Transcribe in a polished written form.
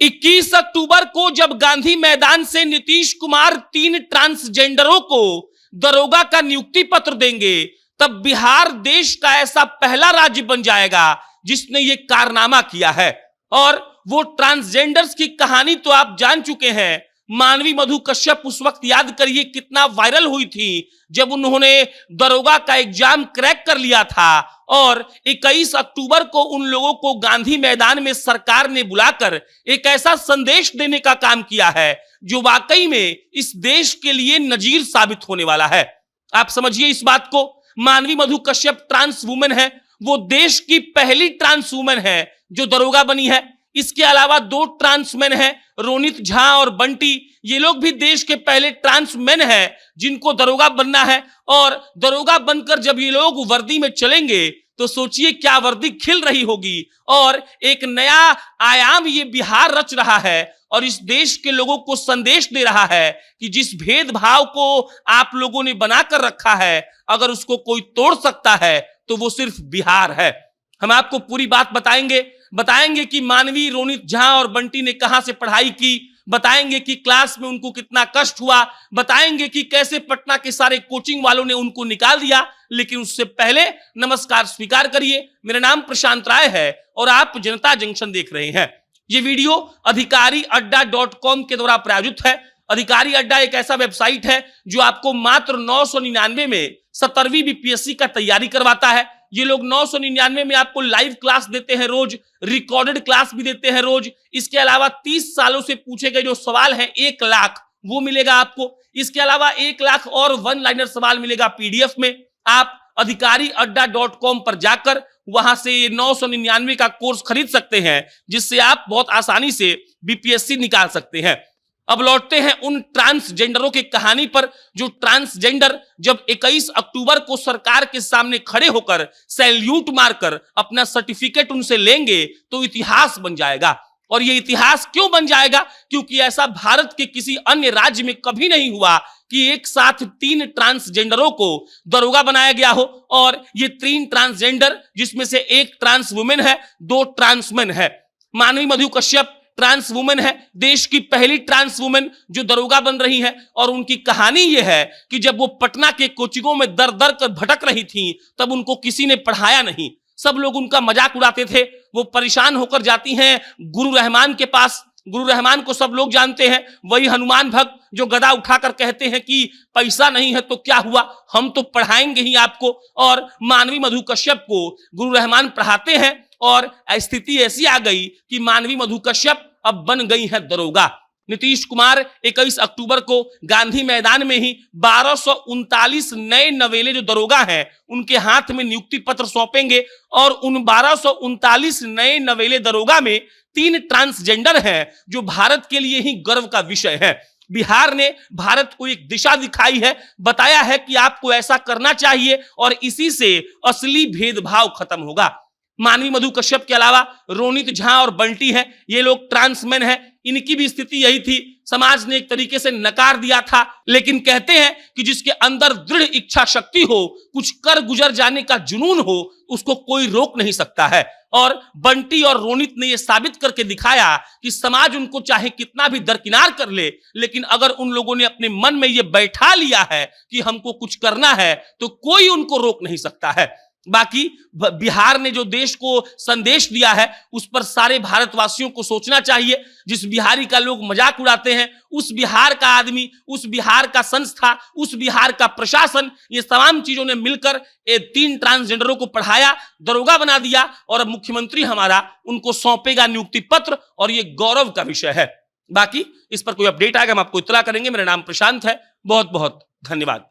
21 अक्टूबर को जब गांधी मैदान से नीतीश कुमार 3 ट्रांसजेंडरों को दरोगा का नियुक्ति पत्र देंगे, तब बिहार देश का ऐसा पहला राज्य बन जाएगा जिसने ये कारनामा किया है। और वो ट्रांसजेंडर्स की कहानी तो आप जान चुके हैं। मानवी मधु कश्यप उस वक्त याद करिए कितना वायरल हुई थी जब उन्होंने दरोगा का एग्जाम क्रैक कर लिया था। और 21 अक्टूबर को उन लोगों को गांधी मैदान में सरकार ने बुलाकर एक ऐसा संदेश देने का काम किया है जो वाकई में इस देश के लिए नजीर साबित होने वाला है। आप समझिए इस बात को। मानवी मधु कश्यप ट्रांस वुमेन है, वो देश की पहली ट्रांस वुमेन है जो दरोगा बनी है। इसके अलावा 2 ट्रांसमैन हैं, रोनित झा और बंटी। ये लोग भी देश के पहले ट्रांसमैन हैं जिनको दरोगा बनना है। और दरोगा बनकर जब ये लोग वर्दी में चलेंगे तो सोचिए क्या वर्दी खिल रही होगी। और एक नया आयाम ये बिहार रच रहा है और इस देश के लोगों को संदेश दे रहा है कि जिस भेदभाव को आप लोगों ने बनाकर रखा है, अगर उसको कोई तोड़ सकता है तो वो सिर्फ बिहार है। हम आपको पूरी बात बताएंगे कि मानवी, रोनित झा और बंटी ने कहां से पढ़ाई की, बताएंगे कि क्लास में उनको कितना कष्ट हुआ, बताएंगे कि कैसे पटना के सारे कोचिंग वालों ने उनको निकाल दिया। लेकिन उससे पहले नमस्कार स्वीकार करिए, मेरा नाम प्रशांत राय है और आप जनता जंक्शन देख रहे हैं। ये वीडियो अधिकारी अड्डा.com के द्वारा प्रायोजित है। अधिकारी अड्डा एक ऐसा वेबसाइट है जो आपको मात्र 999 में 17वीं बीपीएससी का तैयारी करवाता है। ये लोग 999 में आपको लाइव क्लास देते हैं रोज, रिकॉर्डेड क्लास भी देते हैं रोज। इसके अलावा 30 सालों से पूछे गए जो सवाल हैं 1 लाख वो मिलेगा आपको। इसके अलावा 1 लाख और 1 लाइनर सवाल मिलेगा पीडीएफ में। आप अधिकारी अड्डा.com पर जाकर वहां से 999 का कोर्स खरीद सकते हैं जिससे आप बहुत आसानी से बीपीएससी निकाल सकते हैं। अब लौटते हैं उन ट्रांसजेंडरों की कहानी पर जो ट्रांसजेंडर जब 21 अक्टूबर को सरकार के सामने खड़े होकर सैल्यूट मारकर अपना सर्टिफिकेट उनसे लेंगे तो इतिहास बन जाएगा। और ये इतिहास क्यों बन जाएगा? क्योंकि ऐसा भारत के किसी अन्य राज्य में कभी नहीं हुआ कि एक साथ 3 ट्रांसजेंडरों को दरोगा बनाया गया हो। और ये 3 ट्रांसजेंडर जिसमें से 1 ट्रांस वुमेन है, 2 ट्रांसमैन है। मानवी मधु कश्यप ट्रांस वुमेन है, देश की पहली ट्रांस वुमेन जो दरोगा बन रही है। और उनकी कहानी यह है कि जब वो पटना के कोचिंगों में दर दर कर भटक रही थी तब उनको किसी ने पढ़ाया नहीं, सब लोग उनका मजाक उड़ाते थे। वो परेशान होकर जाती हैं गुरु रहमान के पास। गुरु रहमान को सब लोग जानते हैं, वही हनुमान भक्त जो गदा उठाकर कहते हैं कि पैसा नहीं है तो क्या हुआ, हम तो पढ़ाएंगे ही आपको। और मानवी मधु कश्यप को गुरु रहमान पढ़ाते हैं और स्थिति ऐसी आ गई कि मानवी मधु कश्यप अब बन गई है दरोगा। नीतीश कुमार 21 अक्टूबर को गांधी मैदान में ही 1239 नए नवेले जो दरोगा हैं उनके हाथ में नियुक्ति पत्र सौंपेंगे। और उन 1239 नए नवेले दरोगा में 3 ट्रांसजेंडर हैं जो भारत के लिए ही गर्व का विषय है। बिहार ने भारत को एक दिशा दिखाई है, बताया है कि आपको ऐसा करना चाहिए और इसी से असली भेदभाव खत्म होगा। मानवी मधु कश्यप के अलावा रोनित झा और बंटी हैं, ये लोग ट्रांसमैन हैं। इनकी भी स्थिति यही थी, समाज ने एक तरीके से नकार दिया था। लेकिन कहते हैं कि जिसके अंदर दृढ़ इच्छा शक्ति हो, कुछ कर गुजर जाने का जुनून हो, उसको कोई रोक नहीं सकता है। और बंटी और रोनित ने यह साबित करके दिखाया कि समाज उनको चाहे कितना भी दरकिनार कर ले, लेकिन अगर उन लोगों ने अपने मन में यह बैठा लिया है कि हमको कुछ करना है तो कोई उनको रोक नहीं सकता है। बाकी बिहार ने जो देश को संदेश दिया है उस पर सारे भारतवासियों को सोचना चाहिए। जिस बिहारी का लोग मजाक उड़ाते हैं, उस बिहार का आदमी, उस बिहार का संस्था, उस बिहार का प्रशासन, ये तमाम चीजों ने मिलकर 3 ट्रांसजेंडरों को पढ़ाया, दरोगा बना दिया। और अब मुख्यमंत्री हमारा उनको सौंपेगा नियुक्ति पत्र और ये गौरव का विषय है। बाकी इस पर कोई अपडेट आएगा हम आपको इत्तला करेंगे। मेरा नाम प्रशांत है, बहुत बहुत धन्यवाद।